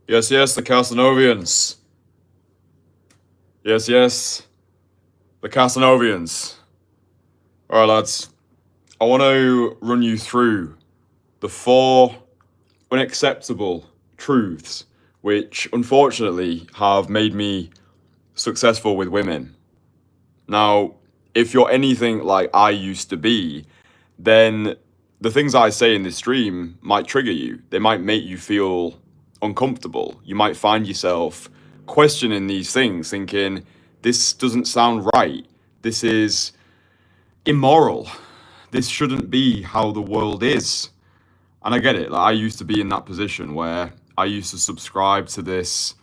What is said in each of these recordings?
Yes, yes, the Casanovians. Yes, yes, the Casanovians. Alright, lads. I want to run you through the four unacceptable truths which unfortunately have made me successful with women. Now, if you're anything like I used to be, then the things I say in this stream might trigger you. They might make you feel uncomfortable. You might find yourself questioning these things, thinking, this doesn't sound right. This is immoral. This shouldn't be how the world is. And I get it. Like, I used to be in that position where I used to subscribe to this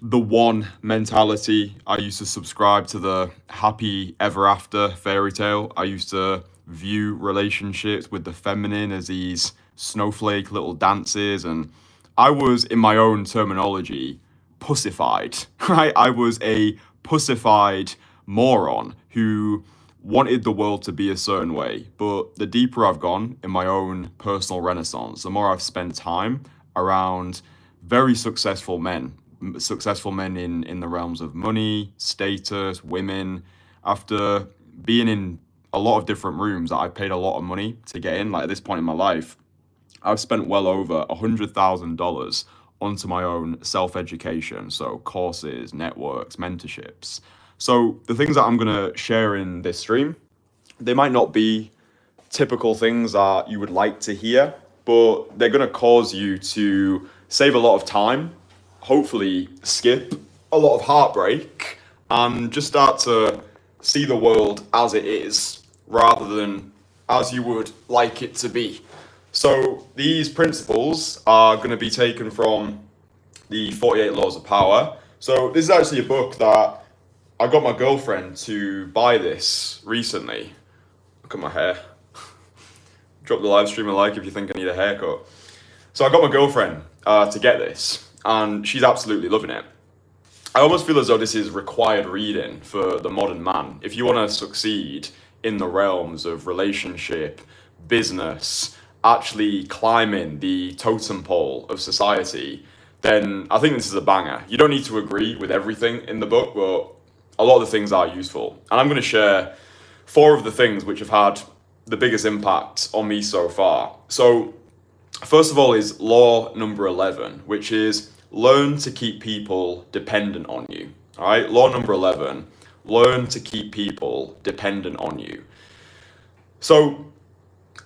the one mentality. I used to subscribe to the happy ever after fairy tale. I used to view relationships with the feminine as these snowflake little dances, and I was, in my own terminology, pussified, right? I was a pussified moron who wanted the world to be a certain way. But the deeper I've gone in my own personal renaissance, the more I've spent time around very successful men in the realms of money, status, women. After being in a lot of different rooms that I paid a lot of money to get in, like at this point in my life, I've spent well over $100,000 onto my own self-education, so courses, networks, mentorships. So the things that I'm gonna share in this stream, they might not be typical things that you would like to hear, but they're going to cause you to save a lot of time, hopefully skip a lot of heartbreak, and just start to see the world as it is rather than as you would like it to be. So these principles are going to be taken from the 48 Laws of Power. So this is actually a book that I got my girlfriend to buy this recently. Look at my hair. Drop the live stream a like if you think I need a haircut. So I got my girlfriend to get this, and she's absolutely loving it. I almost feel as though this is required reading for the modern man. If you want to succeed in the realms of relationship, business, actually climbing the totem pole of society, then I think this is a banger. You don't need to agree with everything in the book, but a lot of the things are useful. And I'm going to share four of the things which have had the biggest impact on me so far. So, first of all, is law number 11, which is learn to keep people dependent on you. All right, law number 11, learn to keep people dependent on you. So,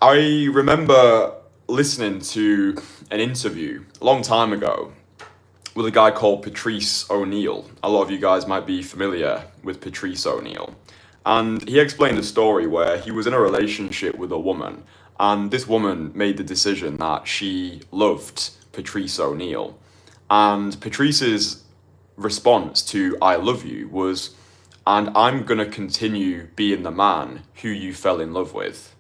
I remember listening to an interview a long time ago with a guy called Patrice O'Neill. A lot of you guys might be familiar with Patrice O'Neill. And he explained a story where he was in a relationship with a woman, and this woman made the decision that she loved Patrice O'Neill. And Patrice's response to I love you was, and I'm going to continue being the man who you fell in love with.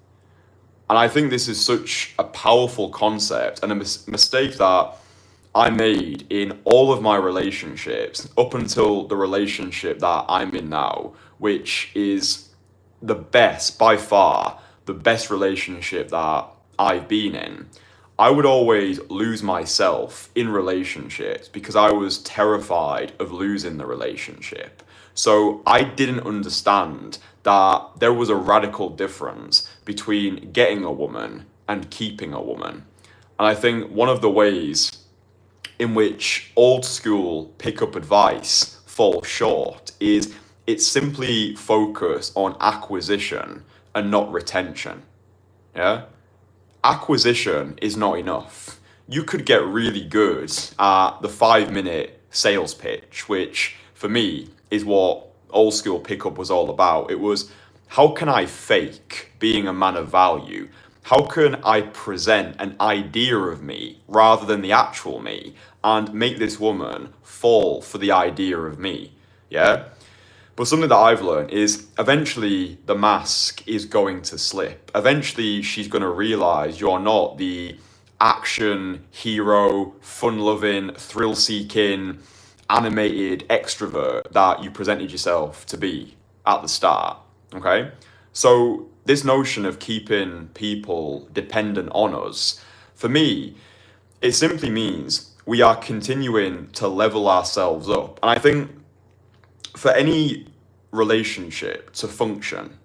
And I think this is such a powerful concept and a mistake that I made in all of my relationships up until the relationship that I'm in now, which is the best, by far, the best relationship that I've been in. I would always lose myself in relationships because I was terrified of losing the relationship. So I didn't understand that there was a radical difference between getting a woman and keeping a woman. And I think one of the ways in which old school pickup advice falls short is it's simply focused on acquisition and not retention. Yeah? Acquisition is not enough. You could get really good at the 5-minute sales pitch, which for me is what old school pickup was all about. It was, how can I fake being a man of value? How can I present an idea of me rather than the actual me and make this woman fall for the idea of me? Yeah? But something that I've learned is eventually the mask is going to slip. Eventually she's going to realize you're not the action hero, fun-loving, thrill-seeking, animated extrovert that you presented yourself to be at the start. Okay? So this notion of keeping people dependent on us, for me, It simply means we are continuing to level ourselves up. And I think for any relationship to function,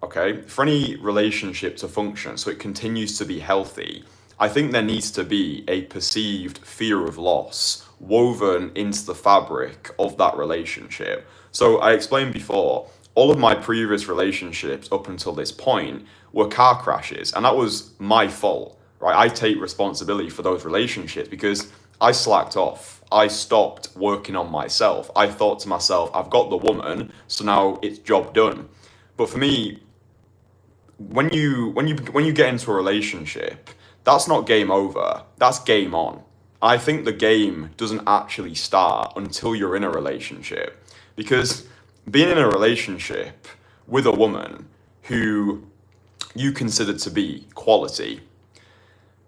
okay, for any relationship to function so it continues to be healthy, I think there needs to be a perceived fear of loss woven into the fabric of that relationship. So I explained before, all of my previous relationships up until this point were car crashes, and that was my fault, right? I take responsibility for those relationships because I slacked off. I stopped working on myself. I thought to myself, I've got the woman, so now it's job done. But for me, when you get into a relationship, that's not game over. That's game on. I think the game doesn't actually start until you're in a relationship, because being in a relationship with a woman who you consider to be quality,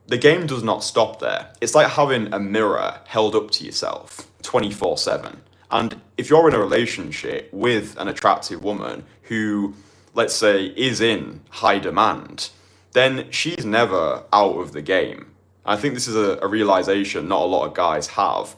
the game does not stop there. It's like having a mirror held up to yourself 24/7. And if you're in a relationship with an attractive woman who, let's say, is in high demand, then she's never out of the game. I think this is a realization not a lot of guys have.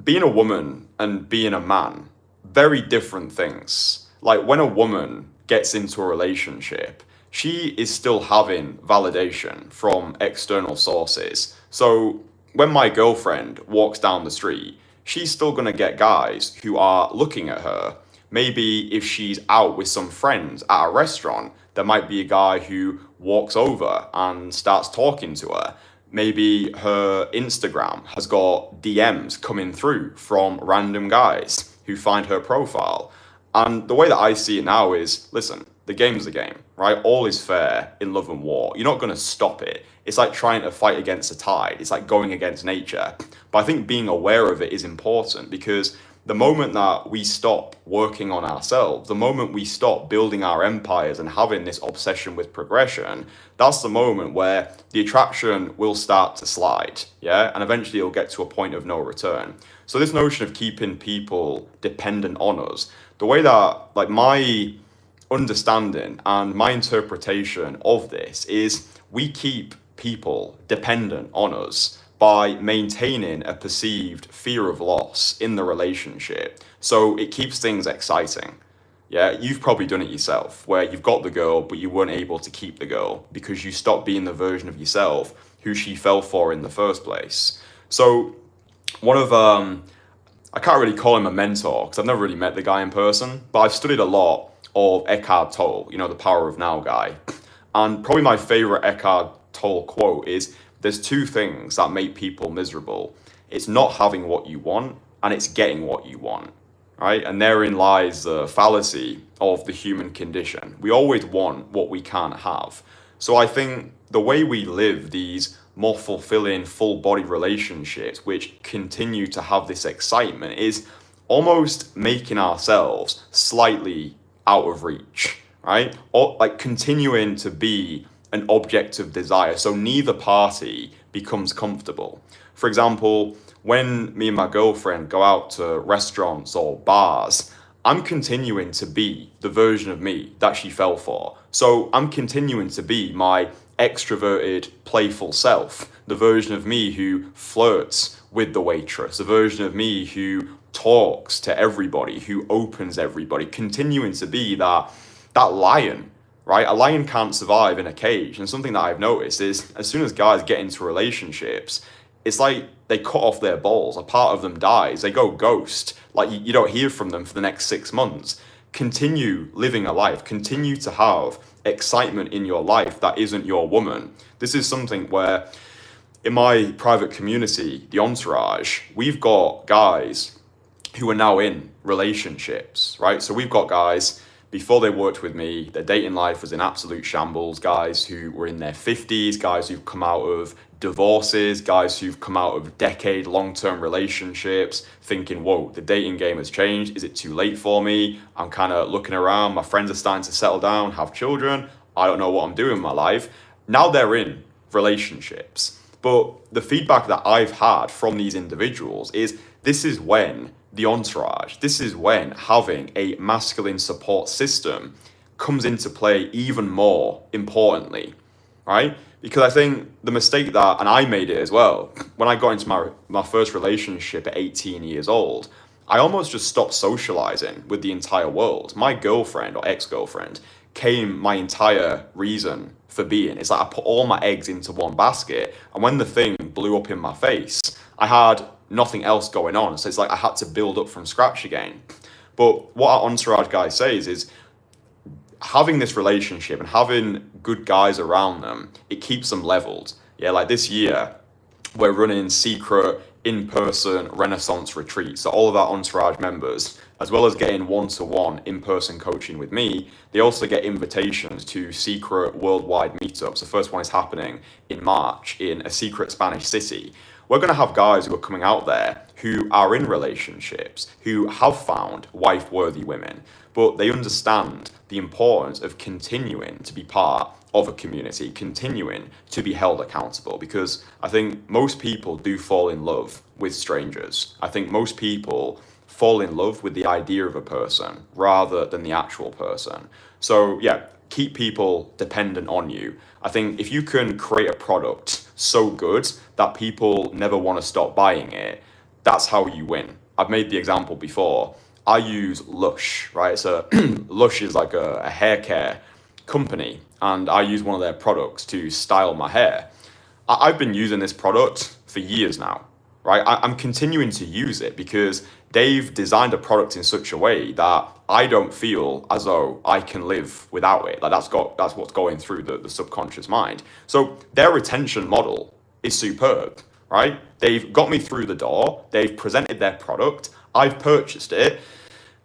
Being a woman and being a man, very different things. Like when a woman gets into a relationship, she is still having validation from external sources. So when my girlfriend walks down the street, she's still going to get guys who are looking at her. Maybe if she's out with some friends at a restaurant, there might be a guy who walks over and starts talking to her. Maybe her Instagram has got DMs coming through from random guys who find her profile. And the way that I see it now is, listen, the game's the game, right? All is fair in love and war. You're not going to stop it. It's like trying to fight against the tide. It's like going against nature. But I think being aware of it is important, because the moment that we stop working on ourselves, the moment we stop building our empires and having this obsession with progression, that's the moment where the attraction will start to slide, yeah? And eventually it'll get to a point of no return. So this notion of keeping people dependent on us, the way that, like, my understanding and my interpretation of this is we keep people dependent on us by maintaining a perceived fear of loss in the relationship. So it keeps things exciting. Yeah, you've probably done it yourself, where you've got the girl, but you weren't able to keep the girl because you stopped being the version of yourself who she fell for in the first place. So one of, I can't really call him a mentor because I've never really met the guy in person, but I've studied a lot of Eckhart Tolle, you know, the Power of Now guy. And probably my favorite Eckhart Tolle quote is, there's two things that make people miserable. It's not having what you want, and it's getting what you want, right? And therein lies the fallacy of the human condition. We always want what we can't have. So I think the way we live these more fulfilling, full-body relationships, which continue to have this excitement, is almost making ourselves slightly out of reach, right? Or like continuing to be an object of desire, so neither party becomes comfortable. For example, when me and my girlfriend go out to restaurants or bars, I'm continuing to be the version of me that she fell for. So I'm continuing to be my extroverted, playful self, the version of me who flirts with the waitress, the version of me who talks to everybody, who opens everybody, continuing to be that lion, right? A lion can't survive in a cage. And something that I've noticed is as soon as guys get into relationships, it's like they cut off their balls. A part of them dies. They go ghost. Like you don't hear from them for the next 6 months. Continue living a life. Continue to have excitement in your life that isn't your woman. This is something where in my private community, the Entourage, we've got guys who are now in relationships, right? So we've got guys, before they worked with me, their dating life was in absolute shambles. Guys who were in their 50s, guys who've come out of divorces, guys who've come out of decade long-term relationships thinking, whoa, the dating game has changed. Is it too late for me? I'm kind of looking around. My friends are starting to settle down, have children. I don't know what I'm doing in my life. Now they're in relationships. But the feedback that I've had from these individuals is this is when the Entourage, this is when having a masculine support system comes into play even more importantly. right? Because I think the mistake that, and I made it as well, when I got into my first relationship at 18 years old, I almost just stopped socializing with the entire world. My girlfriend or ex-girlfriend came my entire reason for being. It's like I put all my eggs into one basket, and when the thing blew up in my face, I had nothing else going on. So it's like I had to build up from scratch again. But what our Entourage guy says is having this relationship and having good guys around them, it keeps them leveled. Yeah, like this year, we're running secret in-person Renaissance retreats. So all of our Entourage members, as well as getting one-to-one in-person coaching with me, they also get invitations to secret worldwide meetups. The first one is happening in March in a secret Spanish city. We're going to have guys who are coming out there who are in relationships, who have found wife-worthy women, but they understand the importance of continuing to be part of a community, continuing to be held accountable, because I think most people do fall in love with strangers. I think most people fall in love with the idea of a person rather than the actual person. So yeah, keep people dependent on you. I think if you can create a product so good that people never want to stop buying it, that's how you win. I've made the example before. I use Lush, right? So Lush is like a hair care company, and I use one of their products to style my hair. I've been using this product for years now, right? I'm continuing to use it because they've designed a product in such a way that I don't feel as though I can live without it. Like that's what's going through the subconscious mind. So their retention model is superb, right? They've got me through the door. They've presented their product. I've purchased it.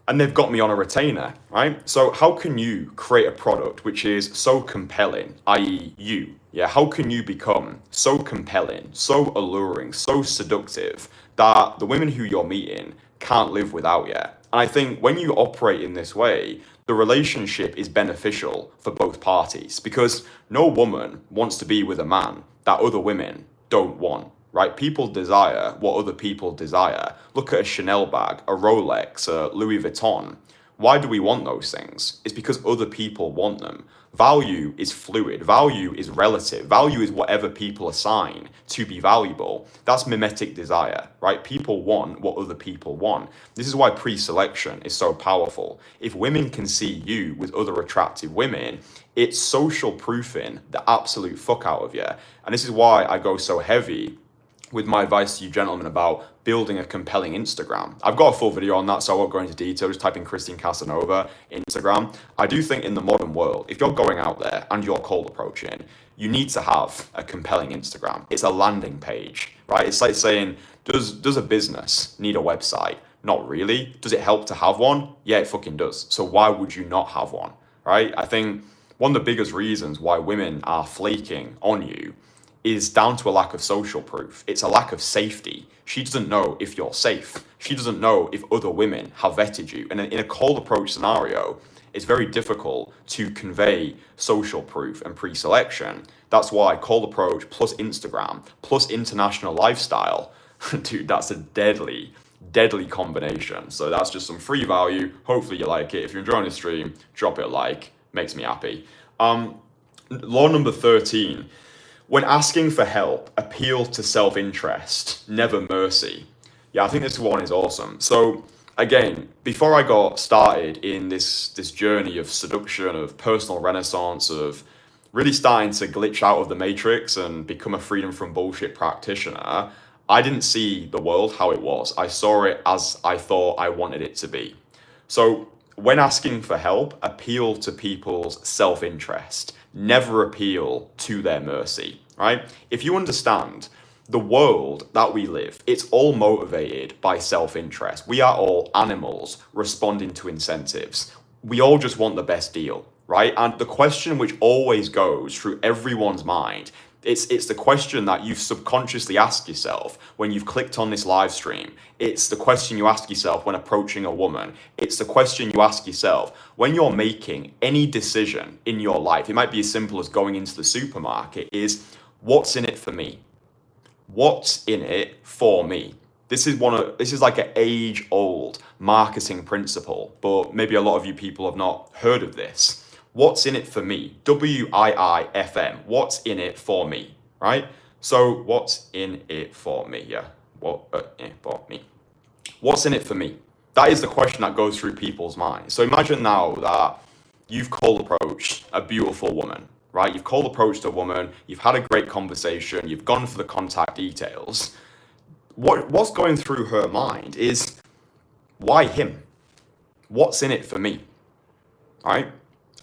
And they've got me on a retainer, right? So how can you create a product which is so compelling, i.e. you? Yeah, how can you become so compelling, so alluring, so seductive that the women who you're meeting can't live without you? And I think when you operate in this way, the relationship is beneficial for both parties, because no woman wants to be with a man that other women don't want. Right? People desire what other people desire. Look at a Chanel bag, a Rolex, a Louis Vuitton. Why do we want those things? It's because other people want them. Value is fluid. Value is relative. Value is whatever people assign to be valuable. That's mimetic desire, right? People want what other people want. This is why pre-selection is so powerful. If women can see you with other attractive women, it's social proofing the absolute fuck out of you. And this is why I go so heavy with my advice to you gentlemen about building a compelling Instagram. I've got a full video on that, so I won't go into detail. Just type in Kristian Casanova Instagram. I do think in the modern world, if you're going out there and you're cold approaching, you need to have a compelling Instagram. It's a landing page, right? It's like saying, does a business need a website? Not really. Does it help to have one? Yeah, it fucking does. So why would you not have one, right? I think one of the biggest reasons why women are flaking on you is down to a lack of social proof. It's a lack of safety. She doesn't know if you're safe. She doesn't know if other women have vetted you. And in a cold approach scenario, it's very difficult to convey social proof and pre-selection. That's why cold approach plus Instagram plus international lifestyle, dude, that's a deadly combination. So that's just some free value. Hopefully you like it. If you're enjoying the stream, drop it a like. Makes me happy. Law number 13. When asking for help, appeal to self-interest, never mercy. Yeah, I think this one is awesome. So again, before I got started in this journey of seduction, of personal renaissance, of really starting to glitch out of the matrix and become a freedom from bullshit practitioner, I didn't see the world how it was. I saw it as I thought I wanted it to be. So when asking for help, appeal to people's self-interest. Never appeal to their mercy, right? If you understand the world that we live, it's all motivated by self-interest. We are all animals responding to incentives. We all just want the best deal, right? And the question which always goes through everyone's mind, it's the question that you've subconsciously asked yourself when you've clicked on this live stream. It's the question you ask yourself when approaching a woman. It's the question you ask yourself when you're making any decision in your life. It might be as simple as going into the supermarket, is what's in it for me? What's in it for me? This is like an age-old marketing principle, but maybe a lot of you people have not heard of this. What's in it for me? WIIFM. What's in it for me? Right? So what's in it for me? Yeah. What for me? What's in it for me? That is the question that goes through people's minds. So imagine now that you've cold approached a beautiful woman, right? You've cold approached a woman, you've had a great conversation, you've gone for the contact details. What's going through her mind is, why him? What's in it for me? Right?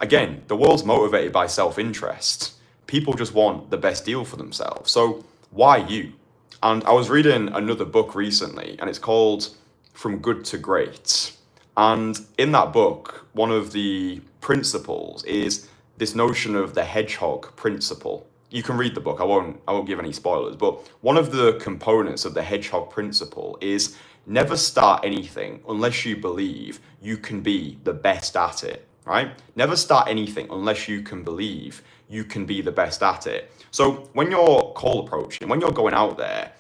Again, the world's motivated by self-interest. People just want the best deal for themselves. So why you? And I was reading another book recently, and it's called From Good to Great. And in that book, one of the principles is this notion of the hedgehog principle. You can read the book. I won't give any spoilers, but one of the components of the hedgehog principle is never start anything unless you believe you can be the best at it, right? Never start anything unless you can believe you can be the best at it. So when you're cold approaching, when you're going out there,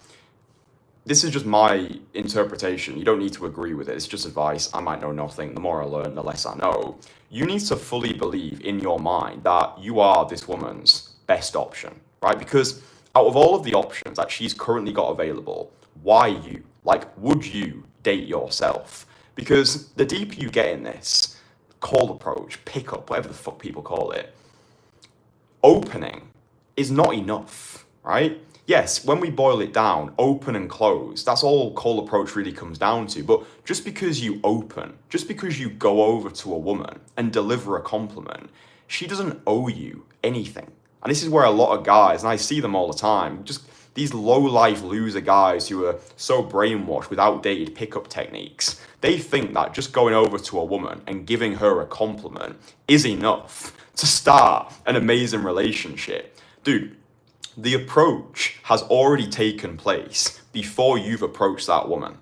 this is just my interpretation. You don't need to agree with it. It's just advice. I might know nothing. The more I learn, the less I know. You need to fully believe in your mind that you are this woman's best option, right? Because out of all of the options that she's currently got available, why you? Like, would you date yourself? Because the deeper you get in this cold approach, pickup, whatever the fuck people call it, opening is not enough, right? Yes, when we boil it down, open and close, that's all cold approach really comes down to. But just because you open, just because you go over to a woman and deliver a compliment, she doesn't owe you anything. And this is where a lot of guys, and I see them all the time, just these low-life loser guys who are so brainwashed with outdated pickup techniques, they think that just going over to a woman and giving her a compliment is enough to start an amazing relationship. Dude, the approach has already taken place before you've approached that woman.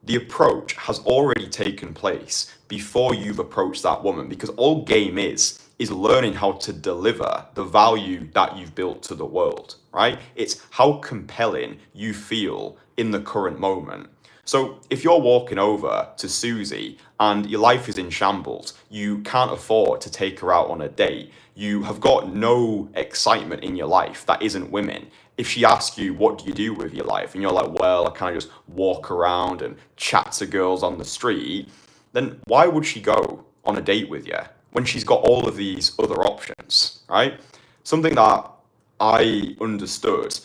The approach has already taken place before you've approached that woman, because all game is learning how to deliver the value that you've built to the world, right? It's how compelling you feel in the current moment. So if you're walking over to Susie and your life is in shambles, you can't afford to take her out on a date, you have got no excitement in your life that isn't women. If she asks you, what do you do with your life? And you're like, well, I kind of just walk around and chat to girls on the street, then why would she go on a date with you when she's got all of these other options, right? Something that I understood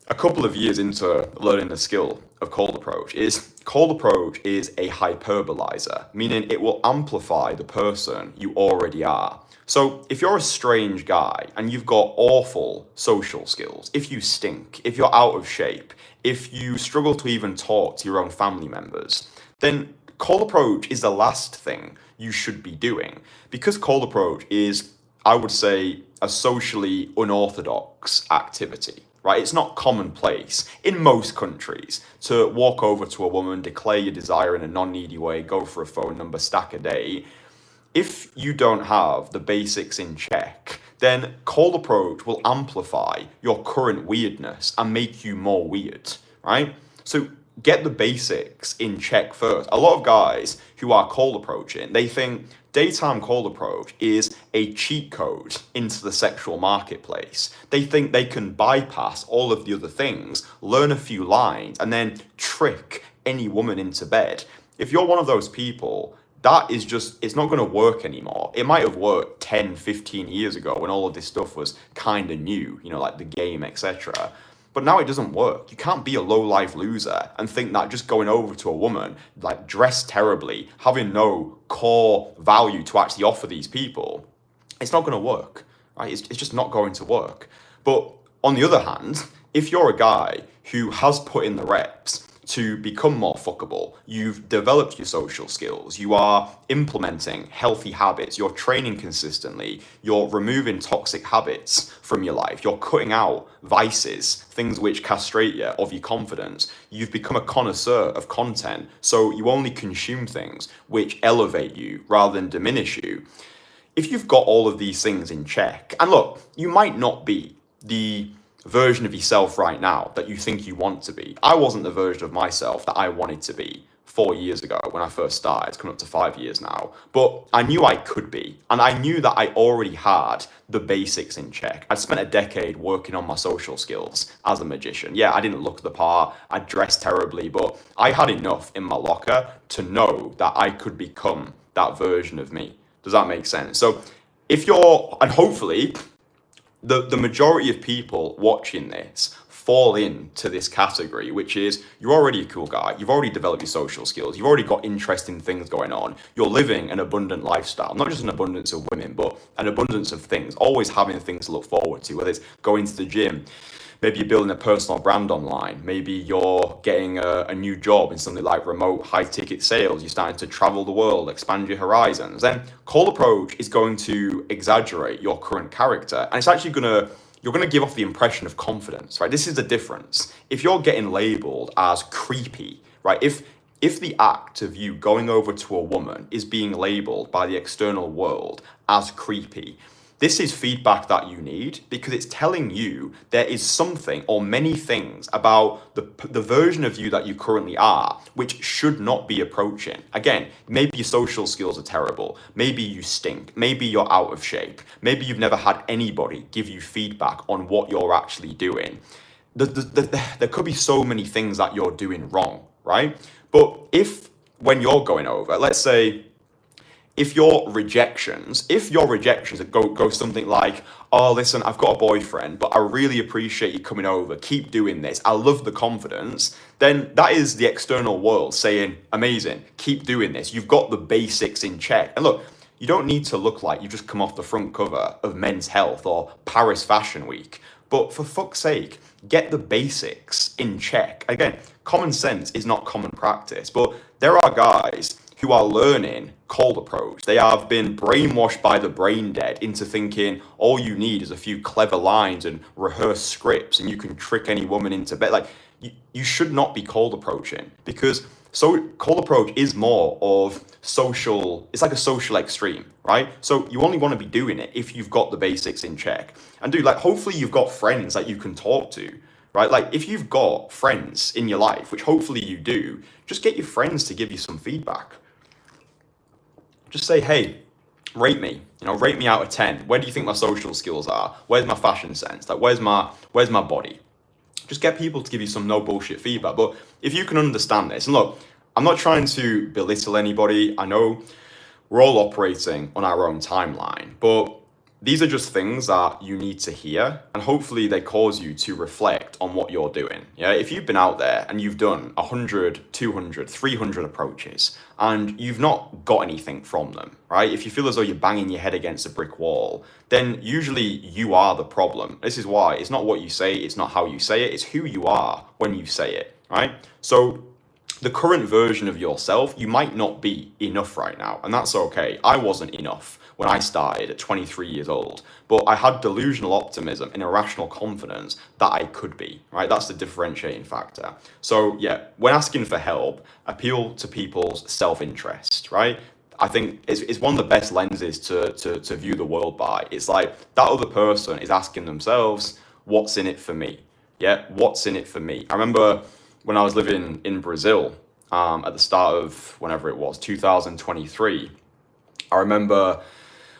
a couple of years into learning the skill of cold approach is a hyperbolizer, meaning it will amplify the person you already are. So if you're a strange guy and you've got awful social skills, if you stink, if you're out of shape, if you struggle to even talk to your own family members, then cold approach is the last thing you should be doing, because cold approach is, I would say, a socially unorthodox activity, right? It's not commonplace in most countries to walk over to a woman, declare your desire in a non-needy way, go for a phone number, stack a date. If you don't have the basics in check, then cold approach will amplify your current weirdness and make you more weird, right? So get the basics in check first. A lot of guys who are cold approaching, they think daytime cold approach is a cheat code into the sexual marketplace. They think they can bypass all of the other things, learn a few lines, and then trick any woman into bed. If you're one of those people, that is just, it's not going to work anymore. It might have worked 10, 15 years ago when all of this stuff was kind of new, like the game, etc. But now it doesn't work. You can't be a low-life loser and think that just going over to a woman, like dressed terribly, having no core value to actually offer these people, it's not going to work, right? It's just not going to work. But on the other hand, if you're a guy who has put in the reps to become more fuckable, you've developed your social skills, you are implementing healthy habits, you're training consistently, you're removing toxic habits from your life, you're cutting out vices, things which castrate you of your confidence, you've become a connoisseur of content, so you only consume things which elevate you rather than diminish you. If you've got all of these things in check, and look, you might not be the version of yourself right now that you think you want to be. I wasn't the version of myself that I wanted to be 4 years ago when I first started. It's coming up to 5 years now. But I knew I could be. And I knew that I already had the basics in check. I'd spent a decade working on my social skills as a magician. Yeah, I didn't look the part. I dressed terribly. But I had enough in my locker to know that I could become that version of me. Does that make sense? So if you're, and hopefully the majority of people watching this fall into this category, which is you're already a cool guy, you've already developed your social skills, you've already got interesting things going on, you're living an abundant lifestyle, not just an abundance of women, but an abundance of things, always having things to look forward to, whether it's going to the gym, maybe you're building a personal brand online, maybe you're getting a new job in something like remote high ticket sales, you're starting to travel the world, expand your horizons, then cold approach is going to exaggerate your current character, and it's actually you're going to give off the impression of confidence, right? This is the difference. If you're getting labeled as creepy, right? If the act of you going over to a woman is being labeled by the external world as creepy, this is feedback that you need because it's telling you there is something or many things about the version of you that you currently are which should not be approaching. Again, maybe your social skills are terrible. Maybe you stink. Maybe you're out of shape. Maybe you've never had anybody give you feedback on what you're actually doing. There could be so many things that you're doing wrong, right? But if when you're going over, let's say, if your rejections go something like, oh, listen, I've got a boyfriend, but I really appreciate you coming over. Keep doing this. I love the confidence. Then that is the external world saying, amazing, keep doing this. You've got the basics in check. And look, you don't need to look like you've just come off the front cover of Men's Health or Paris Fashion Week. But for fuck's sake, get the basics in check. Again, common sense is not common practice, but there are guys who are learning cold approach. They have been brainwashed by the brain dead into thinking all you need is a few clever lines and rehearsed scripts and you can trick any woman into bed. Like, you should not be cold approaching because cold approach is more of social, it's like a social extreme, right? So you only want to be doing it if you've got the basics in check. And dude, like, hopefully you've got friends that you can talk to, right? Like, if you've got friends in your life, which hopefully you do, just get your friends to give you some feedback. Just say, hey, rate me, rate me out of 10. Where do you think my social skills are? Where's my fashion sense? Like, where's my body? Just get people to give you some no bullshit feedback. But if you can understand this, and look, I'm not trying to belittle anybody. I know we're all operating on our own timeline, but these are just things that you need to hear, and hopefully they cause you to reflect on what you're doing. Yeah, if you've been out there and you've done 100, 200, 300 approaches and you've not got anything from them, right? If you feel as though you're banging your head against a brick wall, then usually you are the problem. This is why it's not what you say, it's not how you say it, it's who you are when you say it, right? So the current version of yourself, you might not be enough right now, and that's okay. I wasn't enough when I started at 23 years old, but I had delusional optimism and irrational confidence that I could be, right? That's the differentiating factor. So yeah, when asking for help, appeal to people's self-interest, right? I think it's one of the best lenses to view the world by. It's like that other person is asking themselves, what's in it for me? Yeah, what's in it for me? I remember when I was living in Brazil at the start of whenever it was, 2023, I remember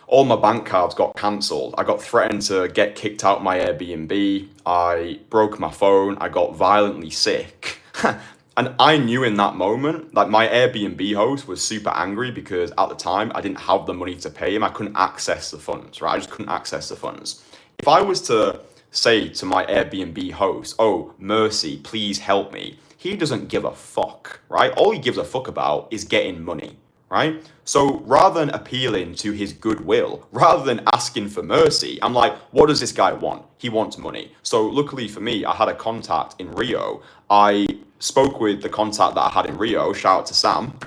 all my bank cards got cancelled. I got threatened to get kicked out of my Airbnb. I broke my phone. I got violently sick. And I knew in that moment, like, my Airbnb host was super angry because at the time I didn't have the money to pay him. I couldn't access the funds, right? I just couldn't access the funds. If I was to say to my Airbnb host, oh, mercy, please help me, he doesn't give a fuck, right? All he gives a fuck about is getting money, right? So rather than appealing to his goodwill, rather than asking for mercy, I'm like, what does this guy want? He wants money. So luckily for me, I had a contact in Rio. I spoke with the contact that I had in Rio. Shout out to Sam.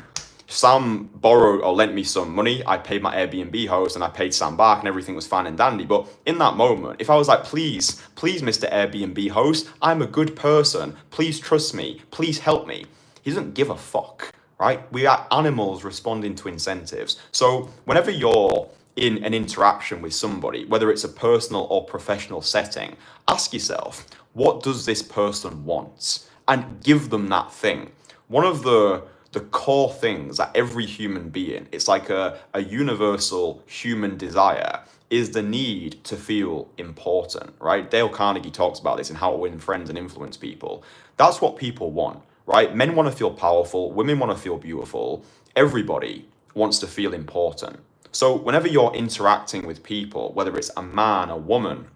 Sam borrowed or lent me some money. I paid my Airbnb host and I paid Sam back and everything was fine and dandy. But in that moment, if I was like, please, Mr. Airbnb host, I'm a good person. Please trust me. Please help me. He doesn't give a fuck, right? We are animals responding to incentives. So whenever you're in an interaction with somebody, whether it's a personal or professional setting, ask yourself, what does this person want? And give them that thing. One of the the core things that every human being, it's like a universal human desire, is the need to feel important, right? Dale Carnegie talks about this in How to Win Friends and Influence People. That's what people want, right? Men want to feel powerful, women want to feel beautiful, everybody wants to feel important. So whenever you're interacting with people, whether it's a man, a woman,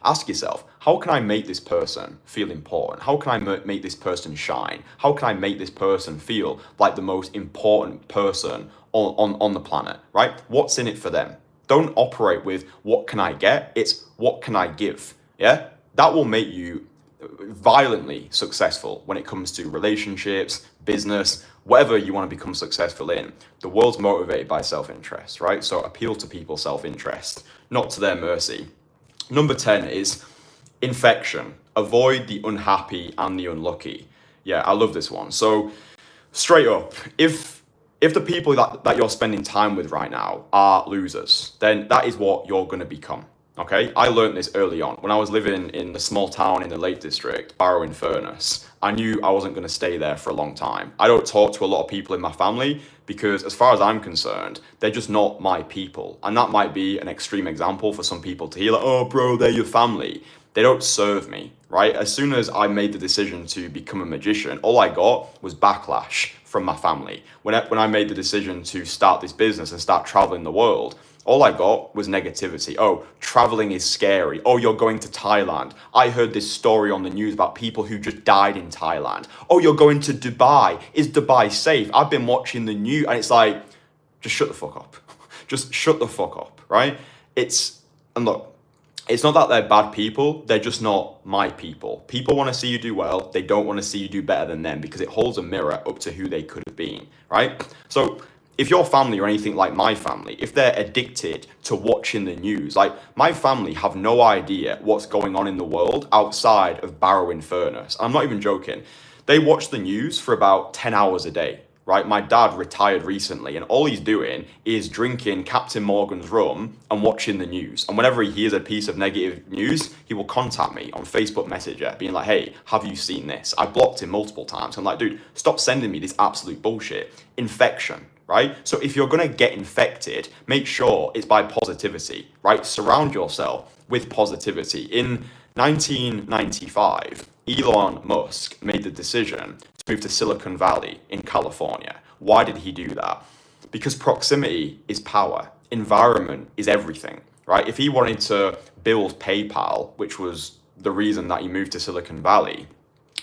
ask yourself, how can I make this person feel important? How can I make this person shine? How can I make this person feel like the most important person on the planet, right? What's in it for them? Don't operate with what can I get? It's what can I give? Yeah? That will make you violently successful when it comes to relationships, business, whatever you want to become successful in. The world's motivated by self-interest, right? So appeal to people's self-interest, not to their mercy. Number 10 is infection. Avoid the unhappy and the unlucky. Yeah, I love this one. So straight up, if the people that you're spending time with right now are losers, then that is what you're going to become. Okay, I learned this early on when I was living in the small town in the Lake District, Barrow-in-Furness. I knew I wasn't going to stay there for a long time. I don't talk to a lot of people in my family because, as far as I'm concerned, they're just not my people. And that might be an extreme example for some people to hear, like, oh, bro, they're your family. They don't serve me, right? As soon as I made the decision to become a magician, all I got was backlash from my family. When I made the decision to start this business and start traveling the world, all I got was negativity. Oh, traveling is scary. Oh, you're going to Thailand. I heard this story on the news about people who just died in Thailand. Oh, you're going to Dubai. Is Dubai safe? I've been watching the news, and it's like, just shut the fuck up. Just shut the fuck up, right? And look, it's not that they're bad people, they're just not my people. People want to see you do well, they don't want to see you do better than them because it holds a mirror up to who they could have been, right? So if your family or anything like my family, if they're addicted to watching the news, like my family have no idea what's going on in the world outside of Barrow-in-Furness. I'm not even joking. They watch the news for about 10 hours a day, right? My dad retired recently and all he's doing is drinking Captain Morgan's rum and watching the news. And whenever he hears a piece of negative news, he will contact me on Facebook Messenger being like, hey, have you seen this? I blocked him multiple times. I'm like, dude, stop sending me this absolute bullshit. Infection. Right? So if you're going to get infected, make sure it's by positivity, right? Surround yourself with positivity. In 1995, Elon Musk made the decision to move to Silicon Valley in California. Why did he do that? Because proximity is power. Environment is everything, right? If he wanted to build PayPal, which was the reason that he moved to Silicon Valley,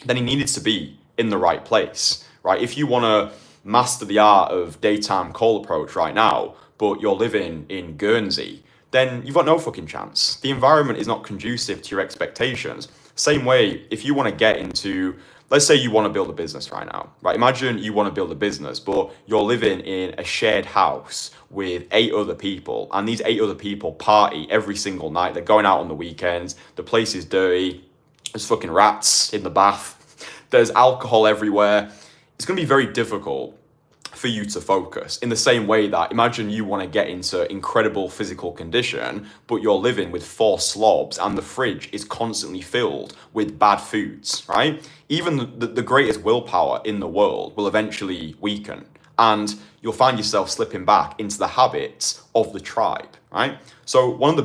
then he needed to be in the right place, right? If you want to master the art of daytime call approach right now, but you're living in Guernsey, then you've got no fucking chance. The environment is not conducive to your expectations. Same way, if you want to get into, let's say you want to build a business right now, right? Imagine you want to build a business, but you're living in a shared house with 8 other people, and these 8 other people party every single night. They're going out on the weekends. The place is dirty. There's fucking rats in the bath. There's alcohol everywhere. It's going to be very difficult for you to focus in the same way that imagine you want to get into incredible physical condition, but you're living with 4 slobs and the fridge is constantly filled with bad foods, right? Even the greatest willpower in the world will eventually weaken and you'll find yourself slipping back into the habits of the tribe, right? So one of the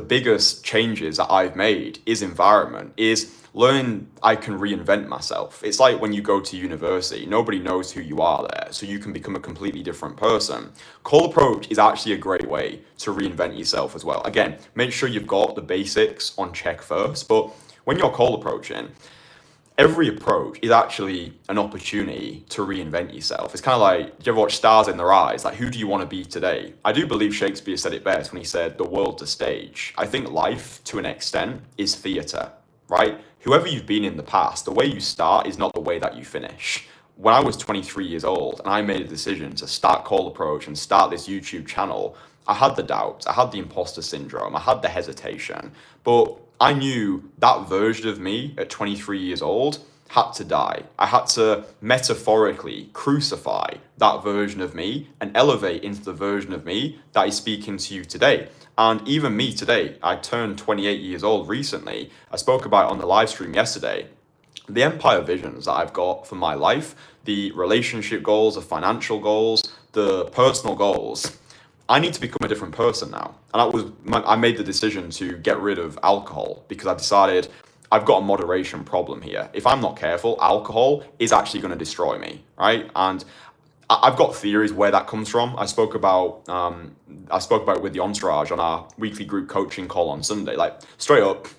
biggest changes that I've made is environment, is learning I can reinvent myself. It's like when you go to university, nobody knows who you are there, so you can become a completely different person. Cold approach is actually a great way to reinvent yourself as well. Again, make sure you've got the basics on check first, but when you're cold approaching, every approach is actually an opportunity to reinvent yourself. It's kind of like, do you ever watch Stars in Their Eyes? Like, who do you want to be today? I do believe Shakespeare said it best when he said, the world's a stage. I think life, to an extent, is theatre, right? Whoever you've been in the past, the way you start is not the way that you finish. When I was 23 years old and I made a decision to start Cold Approach and start this YouTube channel, I had the doubts, I had the imposter syndrome, I had the hesitation, but I knew that version of me at 23 years old had to die. I had to metaphorically crucify that version of me and elevate into the version of me that is speaking to you today. And even me today, I turned 28 years old recently. I spoke about it on the live stream yesterday, the empire visions that I've got for my life, the relationship goals, the financial goals, the personal goals, I need to become a different person now. And I made the decision to get rid of alcohol because I decided I've got a moderation problem here. If I'm not careful, alcohol is actually going to destroy me, right? And I've got theories where that comes from. I spoke about it with the Entourage on our weekly group coaching call on Sunday. Like, straight up,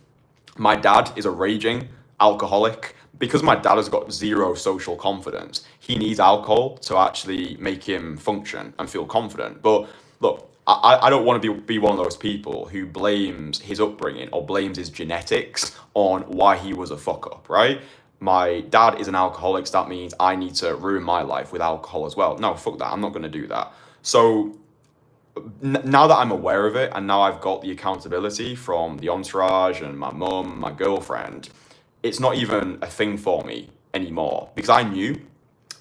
my dad is a raging alcoholic. Because my dad has got zero social confidence, he needs alcohol to actually make him function and feel confident. But look, I don't want to be one of those people who blames his upbringing or blames his genetics on why he was a fuck up, right? My dad is an alcoholic, so that means I need to ruin my life with alcohol as well. No, fuck that. I'm not going to do that. So now that I'm aware of it, and now I've got the accountability from the Entourage and my mum, my girlfriend, it's not even a thing for me anymore because I knew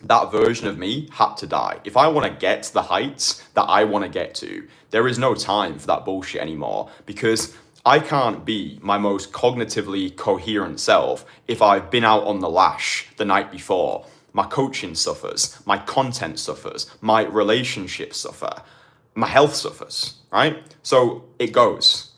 that version of me had to die. If I want to get to the heights that I want to get to, there is no time for that bullshit anymore because I can't be my most cognitively coherent self if I've been out on the lash the night before. My coaching suffers, my content suffers, my relationships suffer, my health suffers, right? So it goes.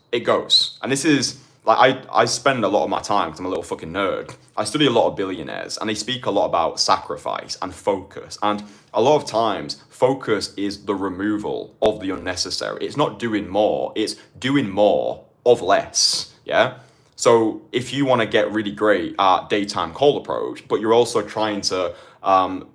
And this is, like, I spend a lot of my time, because I'm a little fucking nerd, I study a lot of billionaires, and they speak a lot about sacrifice and focus. And a lot of times, focus is the removal of the unnecessary. It's not doing more, it's doing more of less, yeah? So if you want to get really great at daytime cold approach, but you're also trying to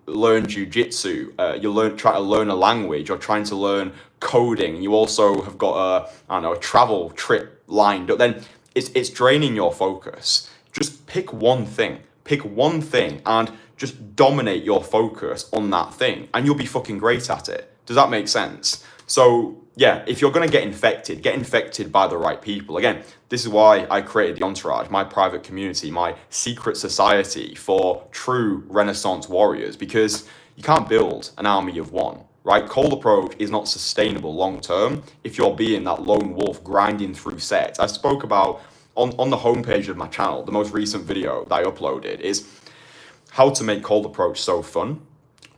learn jiu-jitsu, try to learn a language, or trying to learn coding, and you also have got a travel trip lined up, then it's draining your focus. Just pick one thing and just dominate your focus on that thing and you'll be fucking great at it. Does that make sense? So yeah, if you're going to get infected by the right people. Again, this is why I created the Entourage, my private community, my secret society for true Renaissance warriors, because you can't build an army of one, right? Cold approach is not sustainable long term if you're being that lone wolf grinding through sets. I spoke about on the homepage of my channel, the most recent video that I uploaded is how to make cold approach so fun.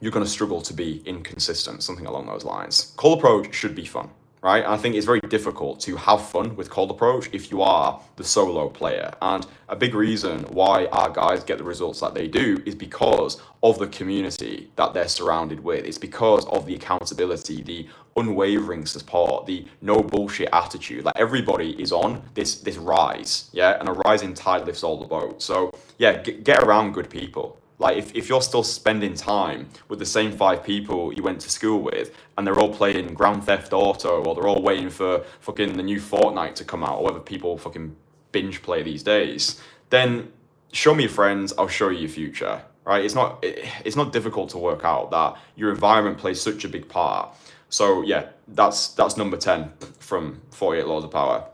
You're going to struggle to be inconsistent, something along those lines. Cold approach should be fun, right? And I think it's very difficult to have fun with cold approach if you are the solo player. And a big reason why our guys get the results that they do is because of the community that they're surrounded with. It's because of the accountability, the unwavering support, the no bullshit attitude. Like, everybody is on this rise, yeah? And a rising tide lifts all the boats. So yeah, get around good people. Like, if you're still spending time with the same 5 people you went to school with, and they're all playing Grand Theft Auto, or they're all waiting for fucking the new Fortnite to come out, or whatever people fucking binge play these days, then show me your friends, I'll show you your future, right? It's not difficult to work out that your environment plays such a big part. So yeah, that's number 10 from 48 Laws of Power.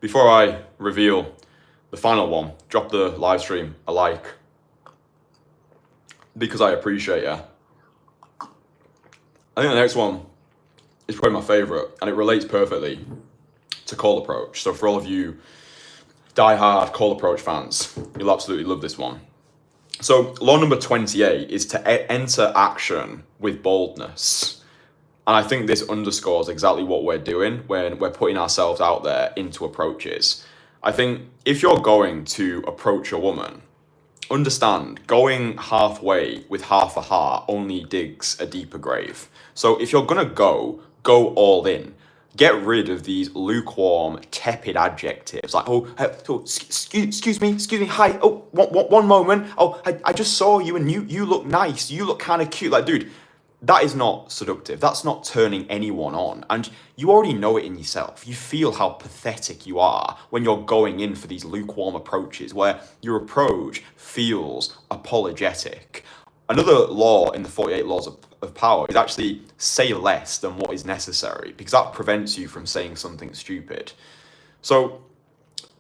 Before I reveal the final one, drop the live stream a like, because I appreciate you. I think the next one is probably my favorite, and it relates perfectly to cold approach. So for all of you die-hard cold approach fans, you'll absolutely love this one. So law number 28 is to enter action with boldness. And I think this underscores exactly what we're doing when we're putting ourselves out there into approaches. I think if you're going to approach a woman, understand, going halfway with half a heart only digs a deeper grave. So if you're gonna go all in. Get rid of these lukewarm, tepid adjectives like, excuse me, hi, one moment, I just saw you and you look nice, you look kind of cute. Like, dude, that is not seductive. That's not turning anyone on. And you already know it in yourself. You feel how pathetic you are when you're going in for these lukewarm approaches where your approach feels apologetic. Another law in the 48 Laws of Power is actually say less than what is necessary, because that prevents you from saying something stupid. So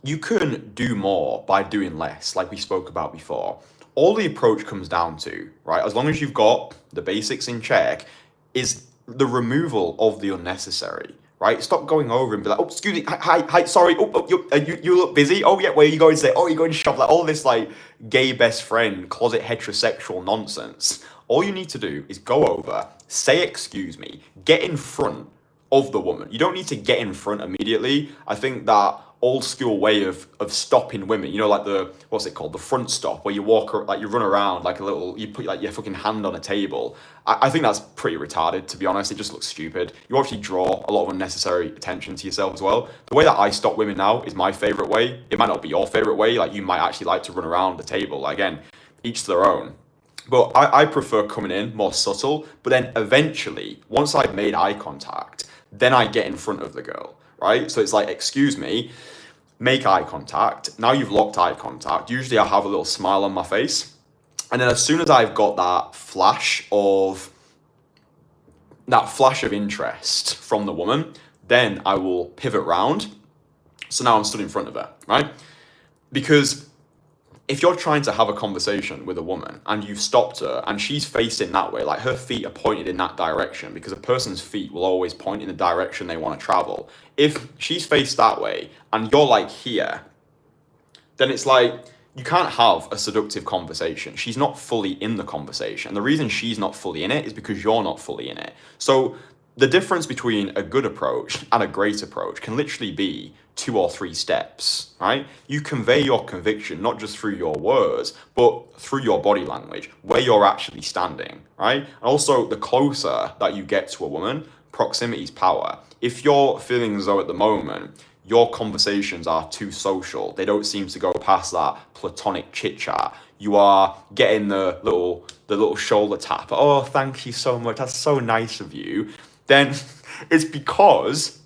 you can do more by doing less, like we spoke about before. All the approach comes down to, right, as long as you've got the basics in check, is the removal of the unnecessary, right? Stop going over and be like, oh, excuse me, hi, sorry, you look busy. Oh yeah, where are you going today? Oh, you're going to shop. Like all this like gay best friend, closet heterosexual nonsense. All you need to do is go over, say excuse me, get in front of the woman. You don't need to get in front immediately. I think that old school way of stopping women, you know, like the, what's it called, the front stop, where you walk, like you run around like a little, you put like your fucking hand on a table. I think that's pretty retarded, to be honest. It just looks stupid. You actually draw a lot of unnecessary attention to yourself as well. The way that I stop women now is my favorite way. It might not be your favorite way. Like you might actually like to run around the table. Like, again, each to their own. But I prefer coming in more subtle, but then eventually, once I've made eye contact, then I get in front of the girl, right? So it's like, excuse me, make eye contact. Now you've locked eye contact. Usually I have a little smile on my face. And then as soon as I've got that flash of interest from the woman, then I will pivot round. So now I'm stood in front of her, right? Because if you're trying to have a conversation with a woman and you've stopped her and she's facing that way, like her feet are pointed in that direction, because a person's feet will always point in the direction they want to travel. If she's faced that way and you're like here, then it's like, you can't have a seductive conversation. She's not fully in the conversation. The reason she's not fully in it is because you're not fully in it. So the difference between a good approach and a great approach can literally be 2 or 3 steps, right? You convey your conviction not just through your words, but through your body language, where you're actually standing, right? And also, the closer that you get to a woman, proximity is power. If you're feeling as though at the moment your conversations are too social, they don't seem to go past that platonic chit chat, you are getting the little shoulder tap, oh, thank you so much, that's so nice of you, then it's because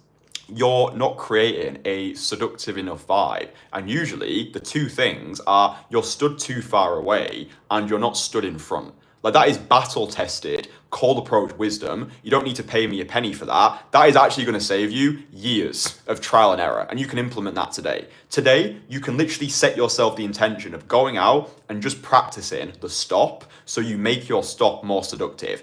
you're not creating a seductive enough vibe. And usually the two things are, you're stood too far away and you're not stood in front. Like, that is battle tested, cold approach wisdom. You don't need to pay me a penny for that. That is actually going to save you years of trial and error. And you can implement that today. Today, you can literally set yourself the intention of going out and just practicing the stop, so you make your stop more seductive.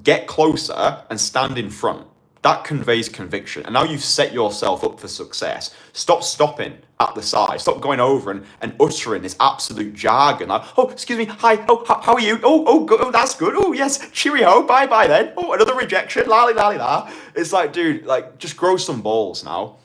Get closer and stand in front. That conveys conviction. And now you've set yourself up for success. Stop stopping at the side. Stop going over and uttering this absolute jargon. Like, oh, excuse me, hi, oh, how are you? Oh, good, oh, that's good. Oh, yes, cheerio, bye-bye then. Oh, another rejection, la-li-la-li-la. It's like, dude, like, just grow some balls now.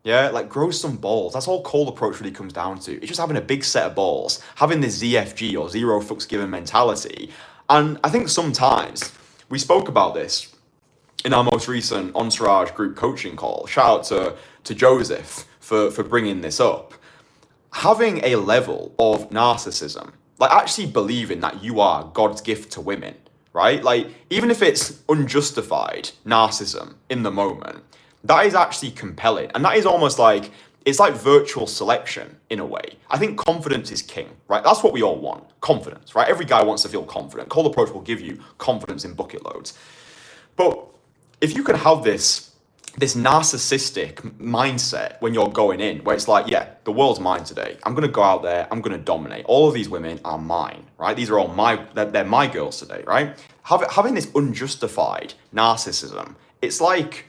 Yeah, like, grow some balls. That's all cold approach really comes down to. It's just having a big set of balls, having this ZFG, or zero fucks given mentality. And I think sometimes, we spoke about this in our most recent Entourage group coaching call. Shout out to Joseph for bringing this up. Having a level of narcissism, like actually believing that you are God's gift to women, right? Like, even if it's unjustified narcissism in the moment, that is actually compelling. And that is almost like, it's like virtual selection in a way. I think confidence is king, right? That's what we all want, confidence, right? Every guy wants to feel confident. Cold approach will give you confidence in bucket loads. But if you can have this narcissistic mindset when you're going in, where it's like, yeah, the world's mine today. I'm going to go out there. I'm going to dominate. All of these women are mine, right? These are all they're my girls today, right? Having this unjustified narcissism, it's like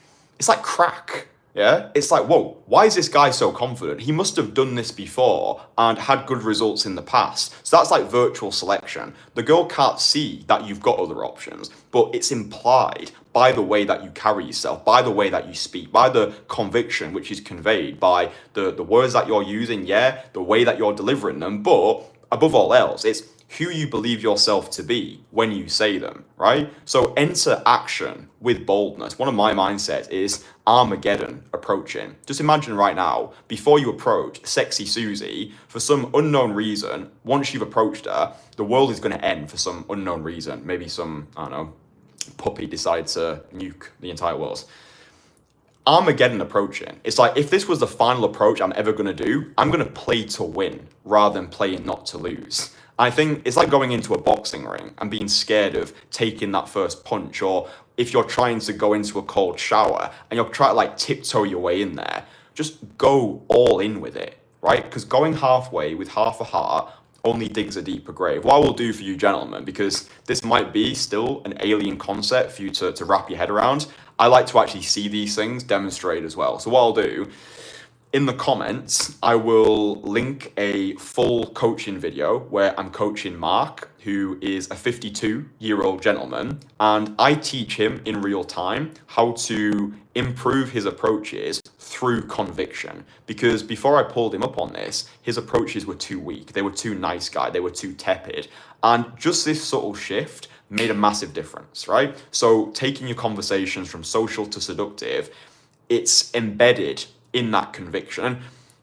crack. Yeah, it's like, whoa, why is this guy so confident? He must have done this before and had good results in the past. So that's like virtual selection. The girl can't see that you've got other options, but it's implied by the way that you carry yourself, by the way that you speak, by the conviction which is conveyed by the words that you're using, yeah, the way that you're delivering them, but above all else, it's who you believe yourself to be when you say them, right? So enter action with boldness. One of my mindsets is Armageddon approaching. Just imagine right now, before you approach sexy Susie, for some unknown reason, once you've approached her, the world is going to end for some unknown reason. Maybe some, I don't know, puppy decides to nuke the entire world. Armageddon approaching. It's like, if this was the final approach I'm ever going to do, I'm going to play to win rather than playing not to lose. I think it's like going into a boxing ring and being scared of taking that first punch, or if you're trying to go into a cold shower and you're trying to like tiptoe your way in there, just go all in with it, right? Because going halfway with half a heart only digs a deeper grave. What I will do for you gentlemen, because this might be still an alien concept for you to wrap your head around, I like to actually see these things demonstrated as well. So what I'll do, in the comments, I will link a full coaching video where I'm coaching Mark, who is a 52-year-old gentleman, and I teach him in real time how to improve his approaches through conviction. Because before I pulled him up on this, his approaches were too weak. They were too nice guy. They were too tepid. And just this subtle shift made a massive difference, right? So taking your conversations from social to seductive, it's embedded in that conviction. And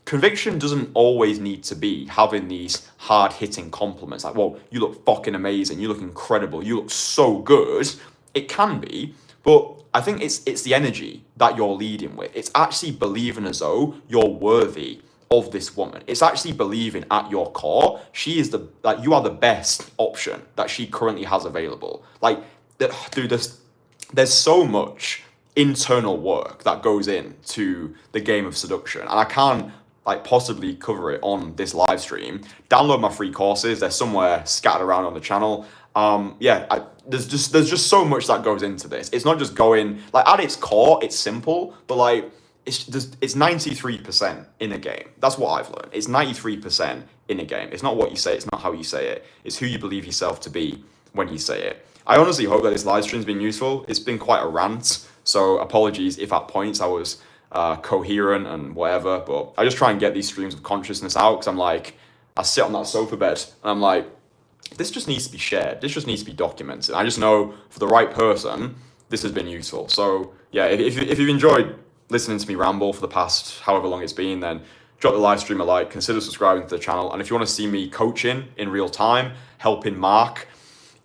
conviction doesn't always need to be having these hard-hitting compliments like, whoa, you look fucking amazing, you look incredible, you look so good. It can be, but I think it's the energy that you're leading with. It's actually believing as though you're worthy of this woman. It's actually believing at your core, she is you are the best option that she currently has available. Like, dude, there's so much internal work that goes into the game of seduction, and I can't possibly cover it on this live stream. Download my free courses. They're somewhere scattered around on the channel. There's just so much that goes into this. It's not just going at its core, it's simple, but it's 93% in a game. That's what I've learned. It's 93% in a game. It's not what you say, it's not how you say it. It's who you believe yourself to be when you say it. I honestly hope that this live stream's been useful. It's been quite a rant, so apologies if at points I was coherent and whatever, but I just try and get these streams of consciousness out, because I sit on that sofa bed and I'm like, this just needs to be shared. This just needs to be documented. I just know for the right person, this has been useful. So yeah, if you've enjoyed listening to me ramble for the past however long it's been, then drop the live stream a like, consider subscribing to the channel. And if you want to see me coaching in real time, helping Mark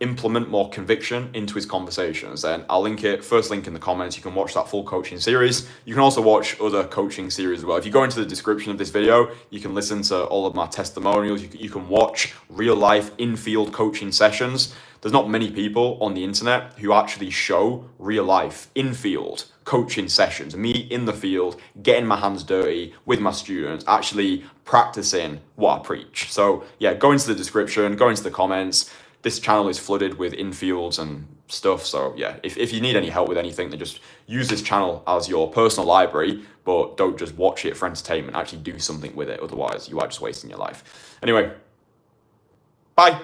implement more conviction into his conversations, then I'll link it, first link in the comments. You can watch that full coaching series. You can also watch other coaching series as well. If you go into the description of this video, you can listen to all of my testimonials. You can watch real life in-field coaching sessions. There's not many people on the internet who actually show real life in-field coaching sessions, me in the field, getting my hands dirty with my students, actually practicing what I preach. So yeah, go into the description, go into the comments. This channel is flooded with infields and stuff. So yeah, if you need any help with anything, then just use this channel as your personal library, but don't just watch it for entertainment. Actually do something with it. Otherwise, you are just wasting your life. Anyway, bye.